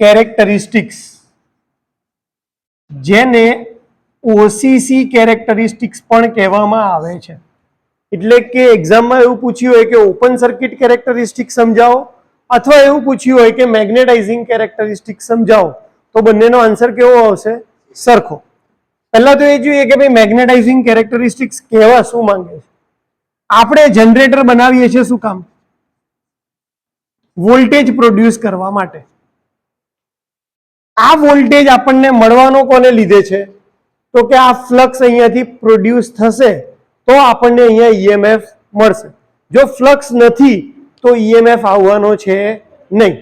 Characteristics, જેને OCC characteristics પણ કહેવામાં આવે છે. એટલે કે એક્ઝામમાં એવું પૂછ્યું હોય કે ઓપન સર્કિટ કેરેક્ટરિસ્ટિક સમજાવો અથવા એવું પૂછ્યું હોય કે મેગ્નેટાઇઝિંગ કેરેક્ટરિસ્ટિક સમજાવો, તો બંનેનો આન્સર કેવો આવશે? સરખો. પહેલા તો એ જોઈએ કે ભાઈ મેગ્નેટાઇઝિંગ કેરેક્ટરિસ્ટિક્સ કહેવા શું માંગે છે. આપણે જનરેટર બનાવીએ છીએ શું કામ? વોલ્ટેજ પ્રોડ્યુસ કરવા માટે. આ વોલ્ટેજ આપણને મળવાનો કોને લીધે છે? તો કે આ ફ્લક્સ અહીંયાથી પ્રોડ્યુસ થશે તો આપણને અહીંયા ઈએમએફ મળશે. જો ફ્લક્સ નથી તો ઈએમએફ આવવાનો છે નહીં.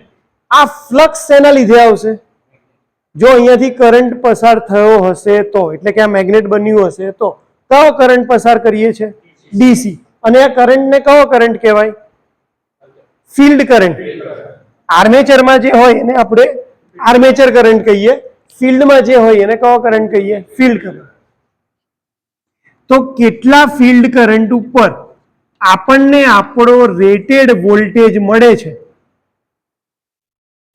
આ ફ્લક્સ શેના લીધે આવશે? જો અહીંયાથી કરંટ પસાર થયો હશે તો, એટલે કે આ મેગ્નેટ બન્યું હશે તો. કયો કરંટ પસાર કરીએ છીએ? ડીસી. અને આ કરંટને કયો કરંટ કહેવાય? Field current. આર્મેચરમાં જે હોય એને આપણે આર્મેચર કરંટ કહીએ, ફિલ્ડમાં જે હોય એને કયો કરંટ કહીએ? Field current. તો કેટલા ફિલ્ડ કરંટ ઉપર આપણને આપણો રેટેડ વોલ્ટેજ મળે છે?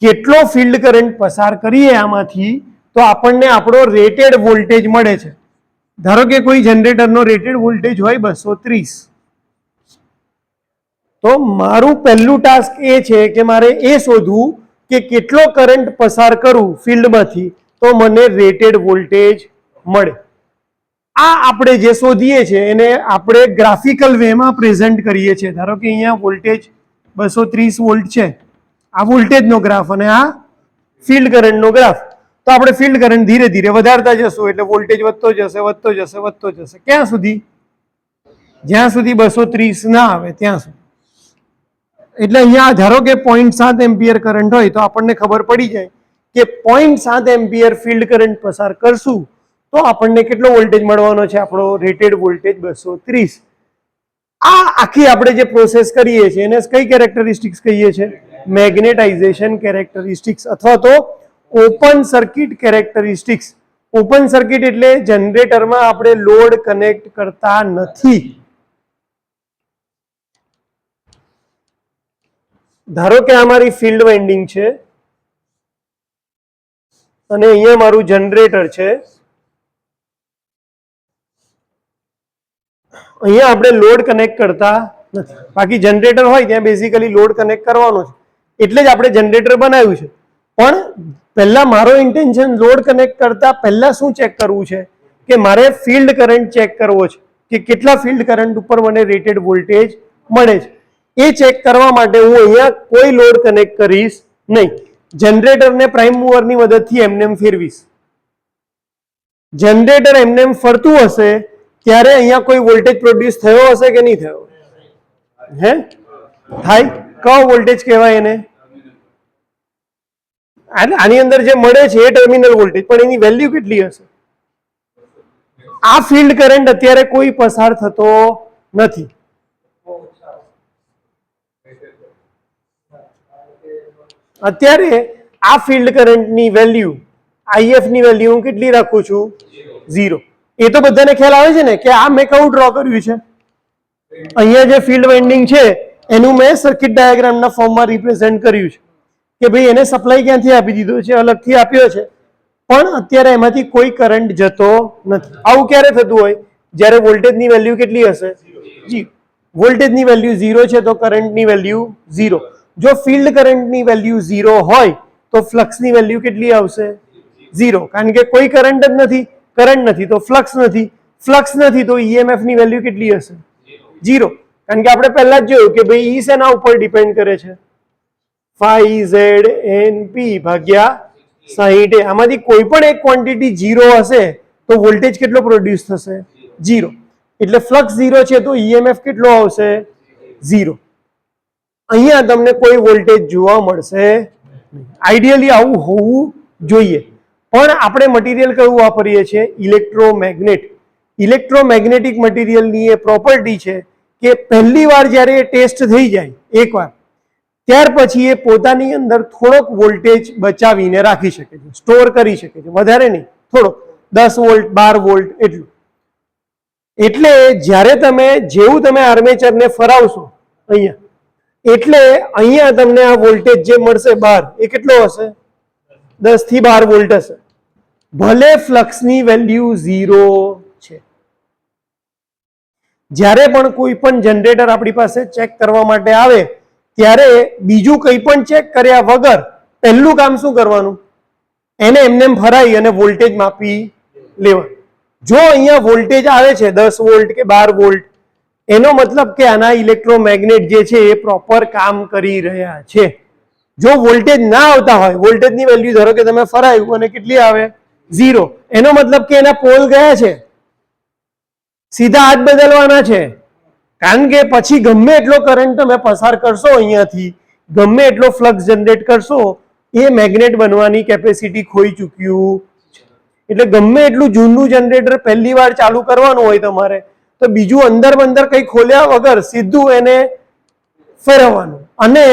કેટલો ફિલ્ડ કરંટ પસાર કરીએ આમાંથી તો આપણને આપણો રેટેડ વોલ્ટેજ મળે છે. ધારો કે કોઈ જનરેટરનો રેટેડ વોલ્ટેજ હોય 230, તો મારું પહેલું ટાસ્ક એ છે કે મારે એ શોધવું કે કેટલો કરંટ પસાર કરું ફિલ્ડમાંથી તો મને રેટેડ વોલ્ટેજ મળે. આ આપણે જે શોધીએ છીએ એને આપણે ગ્રાફિકલ વેમાં પ્રેઝન્ટ કરીએ છીએ. ધારો કે અહીંયા વોલ્ટેજ 230 વોલ્ટ છે, આ વોલ્ટેજનો ગ્રાફ અને આ ફિલ્ડ કરંટનો ગ્રાફ. તો આપણે ફિલ્ડ કરંટ ધીરે ધીરે વધારતા જશું એટલે વોલ્ટેજ વધતો જશે વધતો જશે વધતો જશે. ક્યાં સુધી? જ્યાં સુધી 230 ના આવે ત્યાં સુધી. એટલે અહીંયા ધારો કે 0.7 એમ્પિયર કરંટ હોય તો આપણને ખબર પડી જાય કે 0.7 એમ્પિયર ફિલ્ડ કરંટ પસાર કરશું તો આપણને કેટલો વોલ્ટેજ મળવાનો છે? આપણો રેટેડ વોલ્ટેજ 230. આ આખી આપણે જે પ્રોસેસ કરીએ છીએ એને કઈ કેરેક્ટરિસ્ટિક્સ કહીએ છીએ? મેગ્નેટાઇઝેશન કેરેક્ટરિસ્ટિક્સ અથવા તો open circuit characteristics. Open circuit એટલે જનરેટરમાં આપણે લોડ કનેક્ટ કરતા નથી. ધારો કે આ મારી ફિલ્ડ વાઇન્ડિંગ છે અને અહીંયા મારું જનરેટર છે. અહીંયા આપણે લોડ કનેક્ટ કરતા નથી. બાકી જનરેટર હોય ત્યાં બેઝિકલી લોડ કનેક્ટ કરવાનો છે, એટલે જ આપણે જનરેટર બનાવ્યું છે. પણ પહેલા મારો ઇન્ટેન્શન લોડ કનેક્ટ કરતા પહેલા શું ચેક કરવું છે કે મારે ફિલ્ડ કરંટ ચેક કરવો છે કે કેટલા ફિલ્ડ કરંટ ઉપર મને રેટેડ વોલ્ટેજ મળે છે. એ ચેક કરવા માટે હું અહીંયા કોઈ લોડ કનેક્ટ કરીશ નહીં. જનરેટરને પ્રાઇમ મૂવરની મદદથી એમનેમ ફેરવીશ. જનરેટર એમનેમ ફરતું હશે ત્યારે અહીંયા કોઈ વોલ્ટેજ પ્રોડ્યુસ થયો હશે કે નહીં થયો? હે થાય? કયો વોલ્ટેજ કહેવાય એને? આની અંદર જે મળે છે એ ટર્મિનલ વોલ્ટેજ, પણ એની વેલ્યુ કેટલી હશે? આ ફિલ્ડ કરંટ અત્યારે કોઈ પસાર થતો નથી. અત્યારે આ ફિલ્ડ કરંટની વેલ્યુ IF ની વેલ્યુ હું કેટલી રાખું છું? 0. એ તો બધાને ખ્યાલ આવે છે ને કે આ મેં કયું ડ્રો કર્યું છે? અહીંયા જે ફિલ્ડ વાઇન્ડિંગ છે એનું મેં સર્કિટ ડાયાગ્રામના ફોર્મમાં રિપ્રેઝન્ટ કર્યું છે કે ભાઈ એને સપ્લાય ક્યાંથી આપી દીધો છે? અલગથી આપ્યો છે, પણ અત્યારે એમાંથી કોઈ કરંટ જતો નથી. આવું ક્યારે થતું હોય? જ્યારે વોલ્ટેજની વેલ્યુ કેટલી હશે? 0. વોલ્ટેજની વેલ્યુ 0 છે તો કરંટની વેલ્યુ 0. જો ફિલ્ડ કરંટની વેલ્યુ 0 હોય તો ફ્લક્સની વેલ્યુ કેટલી આવશે? 0. કારણ કે કોઈ કરંટ જ નથી. કરંટ નથી તો ફ્લક્સ નથી. ફ્લક્સ નથી તો ઈએમએફ ની વેલ્યુ કેટલી હશે? 0. કારણ કે આપણે પહેલા જ જોયું કે ભાઈ ઈ શેના ઉપર ડિપેન્ડ કરે છે? phi ZNP ભાગ્યા 60. આમાંથી કોઈ પણ એક ક્વોન્ટિટી 0 હશે તો વોલ્ટેજ કેટલો પ્રોડ્યુસ થશે? 0. એટલે ફ્લક્સ 0 છે તો ઈએમએફ કેટલો આવશે? 0. અહીંયા તમને કોઈ વોલ્ટેજ જોવા મળશે. આઈડિયલી આવું હોવું જોઈએ, પણ આપણે મટીરિયલ કયું વાપરીએ છીએ? ઇલેક્ટ્રોમેગ્નેટ. ઇલેક્ટ્રોમેગ્નેટિક મટીરિયલની એ પ્રોપર્ટી છે કે પહેલી વાર જ્યારે એ ટેસ્ટ થઈ જાય એકવાર, ત્યાર પછી એ પોતાની અંદર થોડોક વોલ્ટેજ બચાવીને રાખી શકે છે, સ્ટોર કરી શકે છે. વધારે નહીં, થોડોક 10 વોલ્ટ 12 વોલ્ટ એટલું. એટલે જ્યારે જેવું તમે આર્મેચરને ફરાવશો અહીંયા, એટલે અહીંયા તમને આ વોલ્ટેજ જે મળશે બહાર એ કેટલો હશે? 10 થી 12 વોલ્ટ હશે, ભલે ફ્લક્સની વેલ્યુ 0 છે. જ્યારે પણ કોઈ પણ જનરેટર આપણી પાસે ચેક કરવા માટે આવે ત્યારે બીજું કંઈ પણ ચેક કર્યા વગર પહેલું કામ શું કરવાનું, એને એમને ફરાઈ અને વોલ્ટેજ માપી લેવાનું. જો અહીંયા વોલ્ટેજ આવે છે 10 વોલ્ટ કે 12 વોલ્ટ, એનો મતલબ કે આના ઇલેક્ટ્રોમેગ્નેટ જે છે એ પ્રોપર કામ કરી રહ્યા છે. જો વોલ્ટેજ ના આવતા હોય, વોલ્ટેજની વેલ્યુ ધારો કે તમે ફરાયું અને કેટલી આવે 0, એનો મતલબ કે એના પોલ ગયા છે, સીધા હાથ બદલવાના છે. કારણ કે પછી ગમે એટલો કરંટ તમે પસાર કરશો અહીંયાથી, ગમે એટલો ફ્લક્સ જનરેટ કરશો, એ મેગ્નેટ બનવાની કેપેસિટી ખોઈ ચૂક્યું છે. એટલે ગમે એટલું જૂનું જનરેટર પહેલી વાર ચાલુ કરવાનું હોય તમારે તો બીજું અંદર કંઈ ખોલ્યા વગર સીધું એને ફેરવવાનું અને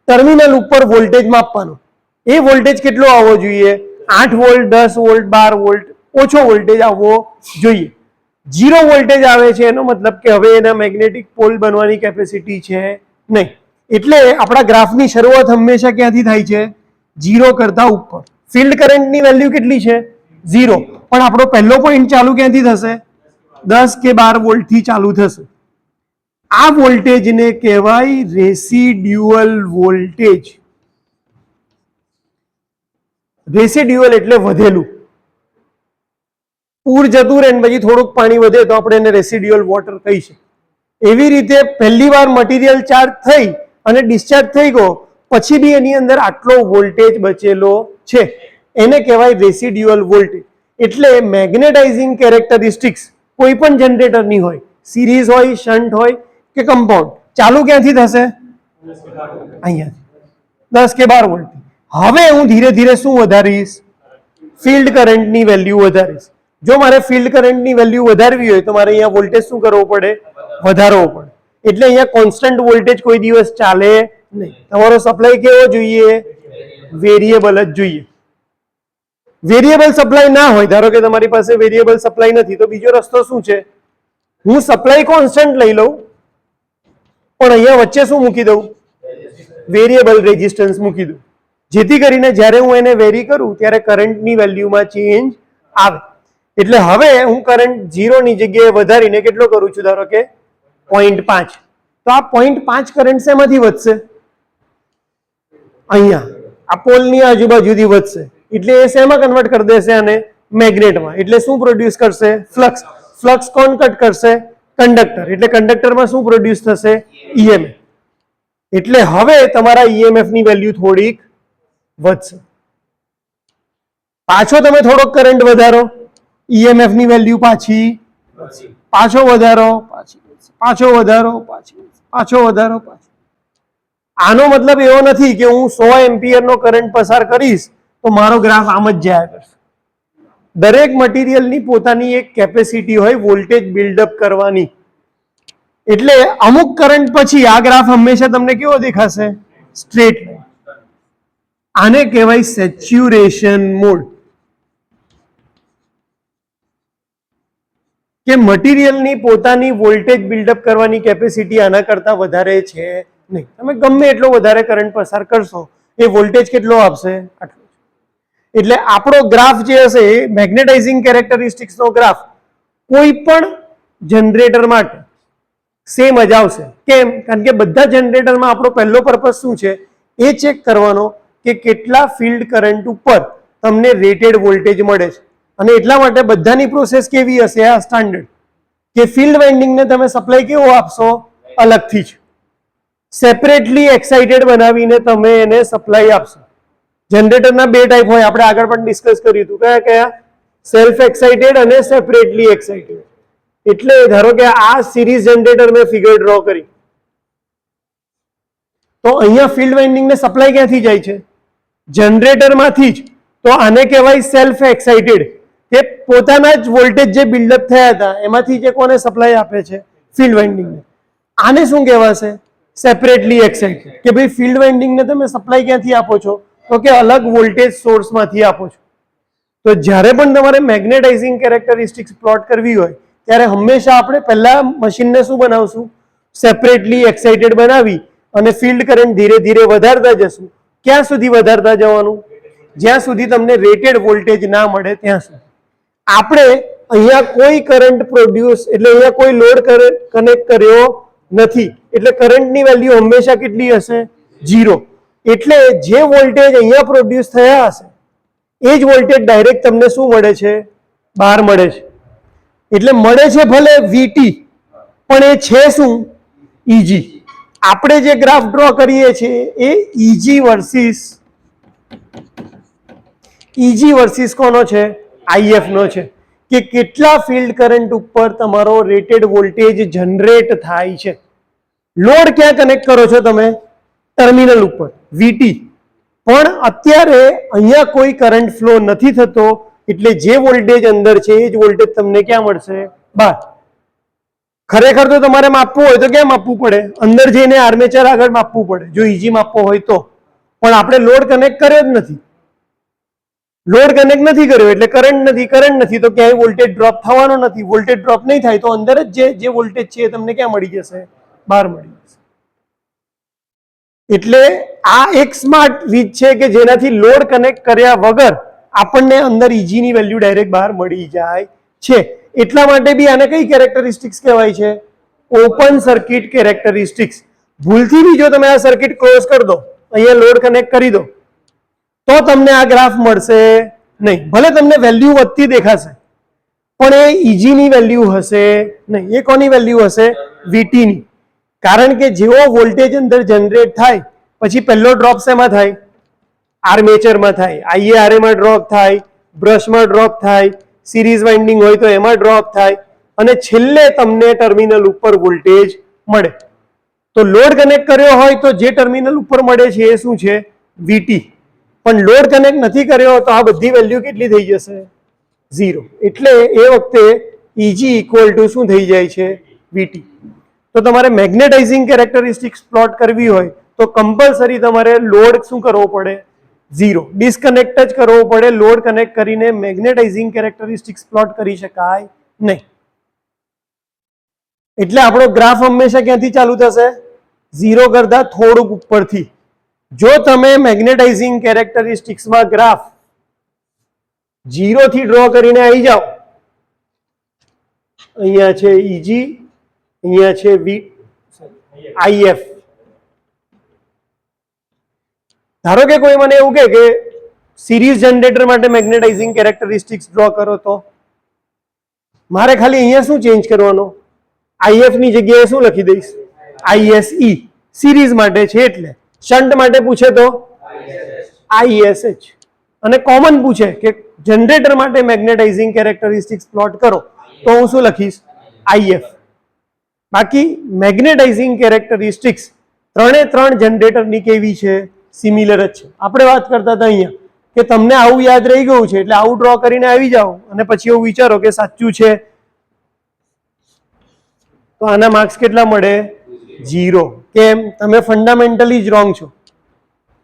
ટર્મિનલ ઉપર વોલ્ટેજ માપવાનું. એ વોલ્ટેજ કેટલો આવવો જોઈએ? 8 વોલ્ટ, 10 વોલ્ટ, 12 વોલ્ટ, ઓછો વોલ્ટેજ આવવો જોઈએ. 0 વોલ્ટેજ આવે છે એનો મતલબ કે હવે એના મેગ્નેટિક પોલ બનવાની કેપેસિટી છે નહીં. એટલે આપણા ગ્રાફની શરૂઆત હંમેશા ક્યાંથી થાય છે? 0 કરતા ઉપર. ફિલ્ડ કરંટની વેલ્યુ કેટલી છે? 0. પણ આપણો પહેલો પોઈન્ટ ચાલુ ક્યાંથી થશે? 10 કે 12 વોલ્ટ થી ચાલુ થશે. આ વોલ્ટેજને કહેવાય રેસિડ્યુઅલ વોલ્ટેજ. રેસિડ્યુઅલ એટલે વધેલું. પૂર જતું રહે પછી થોડુંક પાણી વધે તો આપણે એને રેસિડ્યુઅલ વોટર કહીશું. એવી રીતે પહેલી વાર મટીરિયલ ચાર્જ થઈ અને ડિસ્ચાર્જ થઈ ગયો પછી બી એની અંદર આટલો વોલ્ટેજ બચેલો છે, એને કહેવાય રેસિડ્યુઅલ વોલ્ટેજ. એટલે મેગ્નેટાઇઝિંગ કેરેક્ટરિસ્ટિક્સ કોઈ પણ જનરેટરની હોય, સિરીઝ હોય, શન્ટ હોય કે કમ્પાઉન્ડ, ચાલુ ક્યાંથી થશે? અહીંયાથી 10 કે 12 વોલ્ટ. હવે હું ધીરે ધીરે શું વધારીશ? ફિલ્ડ કરંટની વેલ્યુ વધારીશ. જો મારે ફિલ્ડ કરંટની વેલ્યુ વધારવી હોય તો મારે અહીંયા વોલ્ટેજ શું કરવો પડે? વધારવો પડે. એટલે અહીંયા કોન્સ્ટન્ટ વોલ્ટેજ કોઈ દિવસ ચાલે નહીં. તમારો સપ્લાય કેવો જોઈએ? વેરિયેબલ જ જોઈએ. વેરિયેબલ સપ્લાય ના હોય, ધારો કે તમારી પાસે વેરિયેબલ સપ્લાય નથી, તો બીજો રસ્તો શું છે? હું સપ્લાય કોન્સ્ટન્ટ લઈ લઉં પણ અહીંયા વચ્ચે શું મૂકી દઉં? વેરિયેબલ રેઝિસ્ટન્સ મૂકી દઉં. જેથી કરીને જ્યારે હું એને વેરી કરું ત્યારે કરંટની વેલ્યુમાં ચેન્જ આવે. એટલે હવે હું કરંટ 0 ની જગ્યાએ વધારીને કેટલો કરું છું? ધારો કે 0.5. તો આ 0.5 કરંટ શેમાંથી વધશે? અહીંયા આ પોલની આજુબાજુથી વધશે. એટલે એ શેમાં કન્વર્ટ કરી દેશે? અને મેગ્નેટમાં. એટલે શું પ્રોડ્યુસ કરશે? ફ્લક્સ. ફ્લક્સ કોણ કટ કરશે? કંડક્ટર. એટલે કંડક્ટરમાં શું પ્રોડ્યુસ થશે? ઈએમએફ. એટલે હવે તમારા ઈએમએફ ની વેલ્યુ થોડીક વધશે. પાછો તમે થોડોક કરંટ વધારો, ઈએમએફ ની વેલ્યુ પાછી, પાછો વધારો, પાછો વધારો, પાછો વધારો, પાછો. આનો મતલબ એવો નથી કે હું 100 એમ્પિયર નો કરંટ પસાર કરીશ તો મારો ગ્રાફ આમ જ જાય કરશે. દરેક મટીરિયલની પોતાની એક કેપેસિટી હોય વોલ્ટેજ બિલ્ડઅપ કરવાની. એટલે અમુક કરંટ પછી આ ગ્રાફ હંમેશા તમને કેવો દેખાશે? Straight line. આને કહેવાય સેચ્યુરેશન મોડ. કે મટીરિયલની પોતાની વોલ્ટેજ બિલ્ડઅપ કરવાની કેપેસિટી આના કરતા વધારે છે નહીં. તમે ગમે એટલો વધારે કરંટ પસાર કરશો એ વોલ્ટેજ કેટલો આપશે? આટલો. એટલે આપણો ગ્રાફ જે હશે એ મેગ્નેટાઇઝિંગ કેરેક્ટરિસ્ટિક્સનો ગ્રાફ કોઈ પણ જનરેટર માટે સેમ જ આવશે. કેમ? કારણ કે બધા જનરેટરમાં આપણો પહેલો પર્પસ શું છે? એ ચેક કરવાનો કે કેટલા ફિલ્ડ કરંટ ઉપર તમને રેટેડ વોલ્ટેજ મળે છે. અને એટલા માટે બધાની પ્રોસેસ કેવી હશે? આ સ્ટાન્ડર્ડ કે ફિલ્ડ વાઇન્ડિંગને તમે સપ્લાય કેવો આપશો? અલગથી જ સેપરેટલી એક્સાઇટેડ બનાવીને તમે એને સપ્લાય આપશો. જનરેટરના બે ટાઈપ હોય, આપણે આગળ પણ ડિસ્કસ કર્યું હતું. કયા કયા? સેલ્ફ એક્સાઇટેડ અને સેપરેટલી એક્સાઇટેડ. એટલે ધારો કે આ સિરીઝ જનરેટર મેં ફિગર ડ્રો કરી તો અહીંયા ફિલ્ડ વાઇન્ડિંગને સપ્લાય ક્યાંથી જાય છે? જનરેટરમાંથી જ. તો આને કહેવાય સેલ્ફ એક્સાઇટેડ, કે પોતાના જ વોલ્ટેજ જે બિલ્ડઅપ થયા હતા એમાંથી જે કોને સપ્લાય આપે છે? ફિલ્ડ વાઇન્ડિંગને. આને શું કહેવાશે? Separately excited. કે ભાઈ ફિલ્ડ વાઇન્ડિંગને તમે સપ્લાય ક્યાંથી આપો છો? તો કે અલગ વોલ્ટેજ સોર્સમાંથી આપો છો. તો જ્યારે પણ તમારે મેગ્નેટાઇઝિંગ કેરેક્ટરિસ્ટિક્સ પ્લોટ કરવી હોય ત્યારે હંમેશા આપણે પહેલા મશીનને શું બનાવશું? સેપરેટલી એક્સાઇટેડ બનાવી અને ફિલ્ડ કરંટ ધીરે ધીરે વધારતા જશું. ક્યાં સુધી વધારતા જવાનું? જ્યાં સુધી તમને રેટેડ વોલ્ટેજ ના મળે ત્યાં સુધી. આપણે અહીંયા કોઈ કરંટ પ્રોડ્યુસ એટલે અહીંયા કોઈ લોડ કનેક્ટ કર્યો નથી, એટલે કરંટની વેલ્યુ હંમેશા કેટલી હશે? 0. એટલે જે વોલ્ટેજ અહીંયા પ્રોડ્યુસ થયા હશે એ જ વોલ્ટેજ ડાયરેક્ટ તમને શું મળે છે? બહાર મળે છે. એટલે મળે છે ભલે VT, પણ એ છે શું? EG. આપણે જે ગ્રાફ ડ્રો કરીએ છીએ એ EG વર્સિસ કોનો છે? IF નો છે, કે કેટલા ફિલ્ડ કરંટ ઉપર તમારો રેટેડ વોલ્ટેજ જનરેટ થાય છે. લોડ ક્યાં કનેક્ટ કરો છો તમે? ટર્મિનલ ઉપર, VT. પણ અત્યારે અહીંયા કોઈ કરંટ ફ્લો નથી થતો, એટલે જે વોલ્ટેજ અંદર છે એ જ વોલ્ટેજ તમને ક્યાં મળશે? બહાર. ખરેખર તો તમારે માપવું હોય તો ક્યાં માપવું પડે? અંદર જઈને આર્મેચર આગળ માપવું પડે, જો EG માપવો હોય તો. પણ આપણે લોડ કનેક્ટ કર્યો જ નથી. લોડ કનેક્ટ નથી કર્યો એટલે કરંટ નથી તો ક્યાંય વોલ્ટેજ ડ્રોપ થવાનો નથી. વોલ્ટેજ ડ્રોપ નહીં થાય તો અંદર જ જે વોલ્ટેજ છે એ તમને ક્યાં મળી જશે? બહાર મળી જશે. એટલે આ એક સ્માર્ટ રીત છે કે જેનાથી લોડ કનેક્ટ કર્યા વગર આપણને અંદર EG ની વેલ્યુ ડાયરેક્ટ બહાર મળી જાય છે. એટલા માટે બી આને કઈ કેરેક્ટરિસ્ટિક્સ કહેવાય છે? Open circuit characteristics. ભૂલથી બી જો તમે આ સર્કિટ ક્લોઝ કરી દો, અહીંયા લોડ કનેક્ટ કરી દો, તો તમને આ ગ્રાફ મળશે નહીં. ભલે તમને વેલ્યુ વધતી દેખાશે પણ એ EG ની વેલ્યુ હશે નહીં. એ કોની વેલ્યુ હશે? VT ની. કારણ કે જેવો વોલ્ટેજ અંદર જનરેટ થાય પછી પહેલો ડ્રોપ શેમાં થાય? આર્મેચરમાં થાય. IARA માં ડ્રોપ થાય, બ્રશમાં ડ્રોપ થાય, સિરીઝ વાઇન્ડિંગ હોય તો એમાં ડ્રોપ થાય, અને છેલ્લે તમને ટર્મિનલ ઉપર વોલ્ટેજ મળે. તો લોડ કનેક્ટ કર્યો હોય તો જે ટર્મિનલ ઉપર મળે છે એ શું છે? VT. પણ લોડ કનેક્ટ નથી કર્યો તો આ બધી વેલ્યુ કેટલી થઈ જશે? 0. એટલે એ વખતે EG ઇક્વલ ટુ શું થઈ જાય છે? VT. તો તમારે મેગ્નેટાઇઝિંગ કેરેક્ટરિસ્ટિક્સ પ્લોટ કરવી હોય તો કમ્પલસરી તમારે લોડ શું કરવો પડે? 0. ડિસ્કનેક્ટ જ કરવો પડે. લોડ કનેક્ટ કરીને મેગ્નેટાઇઝિંગ કેરેક્ટરિસ્ટિક્સ પ્લોટ કરી શકાય નહીં. એટલે આપણો ગ્રાફ હંમેશા ક્યાંથી ચાલુ થશે? 0 કરતા થોડુંક ઉપરથી. જો તમે મેગ્નેટાઇઝિંગ કેરેક્ટરિસ્ટિક્સમાં ગ્રાફ 0 થી ડ્રો કરીને આવી જાઓ, અહીંયા છે EG, અહીંયા છે IF. ધારો કે કોઈ મને એવું કે સિરીઝ જનરેટર માટે મેગ્નેટાઇઝિંગ કેરેક્ટરિસ્ટિક્સ ડ્રો કરો, તો મારે ખાલી અહીંયા શું ચેન્જ કરવાનો? IF ની જગ્યાએ શું લખી દઈશ? ISE. સિરીઝ માટે છે એટલે. શન્ટ માટે પૂછે તો ISH. અને કોમન પૂછે કે જનરેટર માટે મેગ્નેટાઇઝિંગ કેરેક્ટરિસ્ટિક્સ પ્લોટ કરો તો હું શું લખીશ? IF. બાકી મેગ્નેટાઇઝિંગ કેરેક્ટરિસ્ટિક્સ ત્રણ જનરેટરની કેવી છે? સિમિલર જ છે. આપણે વાત કરતા હતા અહીંયા કે તમને આવું યાદ રહી ગયું છે એટલે આવું ડ્રો કરીને આવી જાઓ અને પછી એવું વિચારો કે સાચું છે, તો આના માર્ક્સ કેટલા મળે? 0. કેમ? તમે ફંડામેન્ટલી જ રોંગ છો.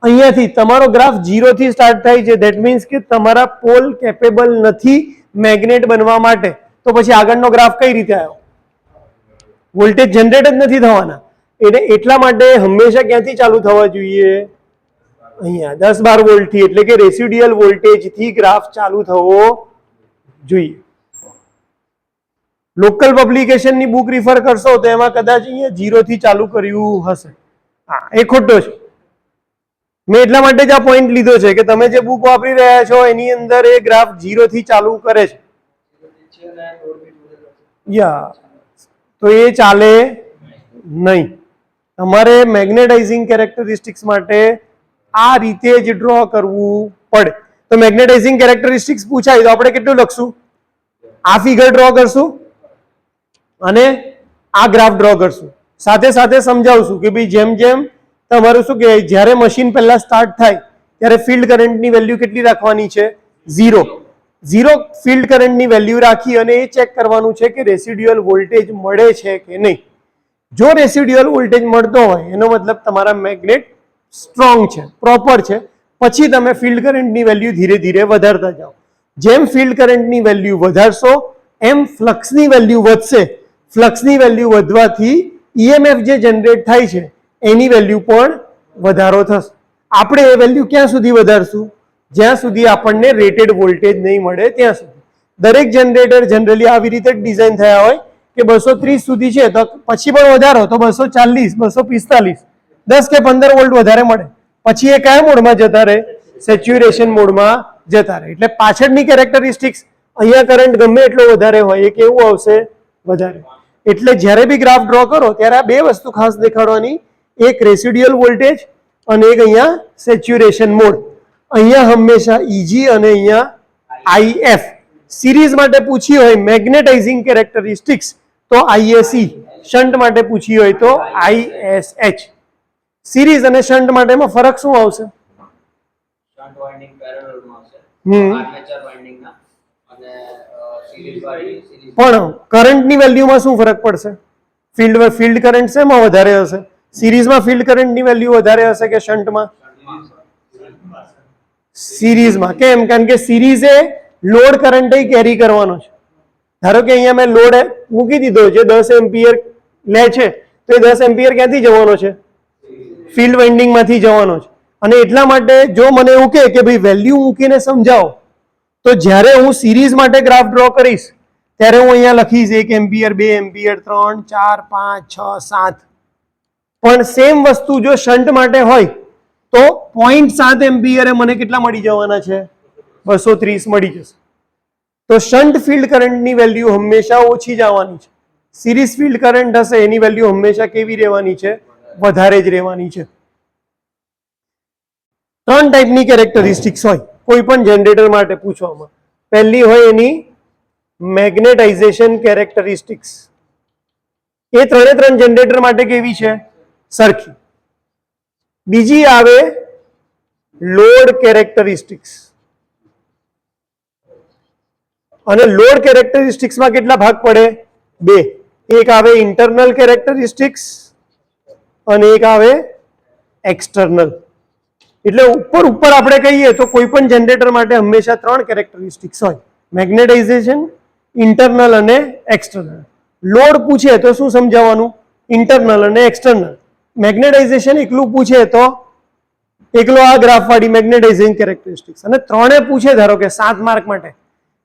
અહીંયાથી તમારો ગ્રાફ 0 થી સ્ટાર્ટ થાય છે, ધેટ મીન્સ કે તમારા પોલ કેપેબલ નથી મેગ્નેટ બનવા માટે. તો પછી આગળનો ગ્રાફ કઈ રીતે આવ્યો? વોલ્ટેજ જનરેટ જ નથી થવાના. એટલે એટલા માટે હંમેશા ક્યાંથી ચાલુ થવા જોઈએ? અહીંયા 10-12 વોલ્ટ થી, એટલે કે રેસિડ્યુઅલ વોલ્ટેજ થી ગ્રાફ ચાલુ થવો જોઈએ. લોકલ પબ્લિકેશન ની બુક રિફર કરશો તો એમાં કદાચ અહીંયા 0 થી ચાલુ કર્યું હશે. હા, એ ખોટો છે. મેં એટલા માટે જ આ પોઈન્ટ લીધો છે કે તમે જે બુક વાપરી રહ્યા છો એની અંદર એ ગ્રાફ 0 થી ચાલુ કરે છે. તો એ ચાલે નહીં. તમારે મેગ્નેટાઇઝિંગ કેરેક્ટરિસ્ટિક્સ માટે આ રીતે જ ડ્રો કરવું પડે. તો મેગ્નેટાઇઝિંગ કેરેક્ટરિસ્ટિક્સ પૂછાય તો આપણે કેટલું લખશું? આ ફિગર ડ્રો કરશું અને આ ગ્રાફ ડ્રો કરશું. સાથે સાથે સમજાવશું કે ભાઈ જેમ જેમ તમારું શું કહેવાય, જ્યારે મશીન પહેલા સ્ટાર્ટ થાય ત્યારે ફિલ્ડ કરંટની વેલ્યુ કેટલી રાખવાની છે? 0. 0 ફિલ્ડ કરંટની વેલ્યુ રાખી અને એ ચેક કરવાનું છે કે રેસિડ્યુઅલ વોલ્ટેજ મળે છે કે નહીં. જો રેસિડ્યુઅલ વોલ્ટેજ મળતો હોય એનો મતલબ તમારા મેગ્નેટ સ્ટ્રોંગ છે, પ્રોપર છે. પછી તમે ફિલ્ડ કરંટની વેલ્યુ ધીરે ધીરે વધારતા જાઓ. જેમ ફિલ્ડ કરંટની વેલ્યુ વધારશો એમ ફ્લક્સની વેલ્યુ વધશે. ફ્લક્સની વેલ્યુ વધવાથી EMF જે જનરેટ થાય છે એની વેલ્યુ પણ વધારો થશે. આપણે એ વેલ્યુ ક્યાં સુધી વધારશું? જ્યાં સુધી આપણને રેટેડ વોલ્ટેજ નહીં મળે ત્યાં સુધી. દરેક જનરેટર જનરલી આવી રીતે ડિઝાઇન થયા હોય કે 230 સુધી છે, તો પછી પણ વધારો તો 240, 245, 10 કે 15 વોલ્ટ વધારે મળે. પછી એ કયા મોડમાં જતા રહે? સેચ્યુરેશન મોડમાં જતા રહે. એટલે પાછળની કેરેક્ટરિસ્ટિક્સ, અહીંયા કરંટ ગમે એટલો વધારે હોય એ કેવું આવશે? વધારે. એટલે જ્યારે બી ગ્રાફ ડ્રો કરો ત્યારે આ બે વસ્તુ ખાસ દેખાડવાની, એક રેસિડ્યુઅલ વોલ્ટેજ અને એક અહીંયા સેચ્યુરેશન મોડ. અહીંયા હંમેશા EG અને અહીંયા IF. સિરીઝ માટે પૂછી હોય મેગ્નેટાઇઝિંગ કેરેક્ટરિસ્ટિક્સ તો ISE, શન્ટ માટે પૂછી હોય તો ISH. સિરીઝ અને શન્ટ માટેમાં ફરક શું આવશે? શન્ટ વાઇન્ડિંગ પેરેલલમાં આવશે, આર્મેચર વાઇન્ડિંગના, અને સિરીઝ વાળી પણ કરંટની વેલ્યુમાં શું ફરક પડશે? ફિલ્ડ કરંટ શેમાં વધારે હશે? સિરીઝમાં ફિલ્ડ કરંટની વેલ્યુ વધારે હશે કે શન્ટમાં? સિરીઝમાં. કેમ? કારણ કે સિરીઝે લોડ કરંટ કેરી કરવાનો છે. ધારો કે અહીંયા મેં લોડ મૂકી દીધો છે 10 એમ્પિયર લે છે, તો એ 10 એમ્પિયર ક્યાંથી જવાનો છે? ફિલ્ડ વાઇન્ડિંગમાંથી જવાનો છે. અને એટલા માટે જો મને એવું કહે કે ભાઈ વેલ્યુ મૂકીને સમજાવો, તો જ્યારે હું સિરીઝ માટે ગ્રાફ ડ્રો કરીશ ત્યારે હું અહીંયા લખીશ 1 એમ્પિયર, 2 એમ્પિયર, 3, 4, 5, 6, 7. પણ સેમ વસ્તુ જો શન્ટ માટે હોય તો 0.7 એમ્પિયરે મને કેટલા મળી જવાના છે? 230 મળી જશે. તો શન્ટ ફિલ્ડ કરંટની વેલ્યુ હંમેશા ઓછી જ આવવાની છે. સિરીઝ ફિલ્ડ કરંટ હશે એની વેલ્યુ હંમેશા કેવી રહેવાની છે? વધારે જ રહેવાની છે. 3 ટાઈપની કેરેક્ટરિસ્ટિક્સ હોય કોઈ પણ જનરેટર માટે પૂછવામાં. પહેલી હોય એની મેગ્નેટાઇઝેશન કેરેક્ટરિસ્ટિક્સ. એ ત્રણ જનરેટર માટે કેવી છે? સરખી. બીજી આવે લોડ કેરેક્ટરિસ્ટિક્સ. અને લોડ કેરેક્ટરિસ્ટિક્સમાં કેટલા ભાગ પડે? 2. એક આવે ઇન્ટરનલ કેરેક્ટરિસ્ટિક્સ અને એક આવે એક્સટર્નલ. એટલે ઉપર આપણે કહીએ તો કોઈ પણ જનરેટર માટે હંમેશા 3 કેરેક્ટરિસ્ટિક્સ હોય: મેગ્નેટાઇઝેશન, ઇન્ટરનલ અને એક્સટર્નલ. લોડ પૂછે તો શું સમજાવવાનું? ઇન્ટરનલ અને એક્સટર્નલ. મેગ્નેટાઇઝેશન એકલું પૂછે તો એકલો આ ગ્રાફ વાળી મેગ્નેટાઇઝિંગ કેરેક્ટરિસ્ટિક્સ. અને 3 પૂછે ધારો કે 7 માર્ક માટે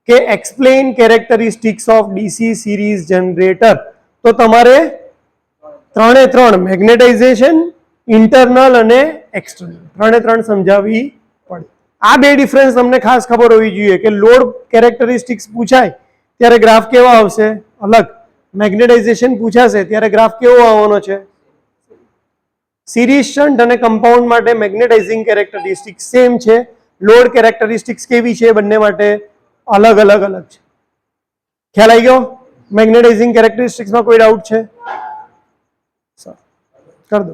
કે explain characteristics of DC series generator, તો તમારે 3 મેગ્નેટાઇઝેશન, ઇન્ટરનલ અને એક્સટર્નલ 3 સમજાવવી પડે. આ બે ડિફરન્સ તમને ખાસ ખબર હોવી જોઈએ કે લોડ કેરેક્ટરિસ્ટિક્સ પૂછાય ત્યારે ગ્રાફ કેવો આવશે? અલગ. મેગ્નેટાઇઝેશન પૂછાશે ત્યારે ગ્રાફ કેવો આવવાનો છે? સિરીઝ, શન્ટ અને કમ્પાઉન્ડ માટે મેગ્નેટાઇઝિંગ કેરેક્ટરિસ્ટિક્સ સેમ છે. લોડ કેરેક્ટરિસ્ટિક્સ કેવી છે? બંને માટે અલગ છે. ખ્યાલ આવી ગયો? મેગ્નેટાઇઝિંગ કેરેક્ટરિસ્ટિક્સમાં કોઈ ડાઉટ છે? કર દો.